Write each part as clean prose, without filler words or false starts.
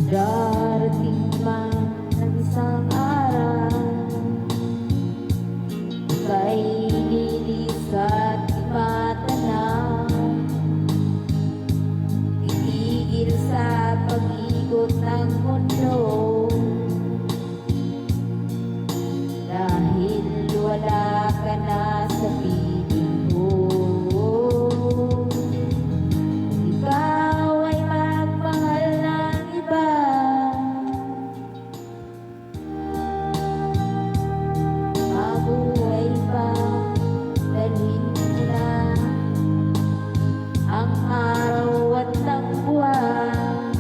Darating man ang isang araw, ika'y lilis at imatanaw, titigil sa pag-ikot ng mundo, dahil wala ka na sa piling ko. Ikaw ay magmahal ng iba, mabuhay pa, dalhin mo na ang araw at ang buwan,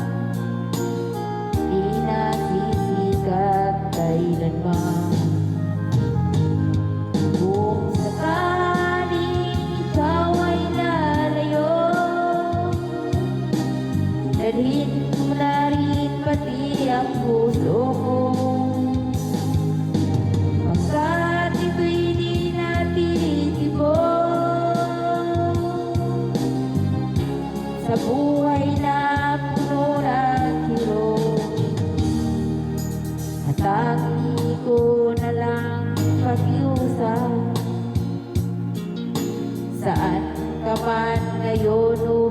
di nasisikat kailanman. Kung sakaling ikaw ay lalayo, dalhin mo na rin pati ang puso ko, pagkat ito'y di natin ibon sa buhay na puno ng hirap. At tangi ko na lang pakiusap, saan ka man ngayon o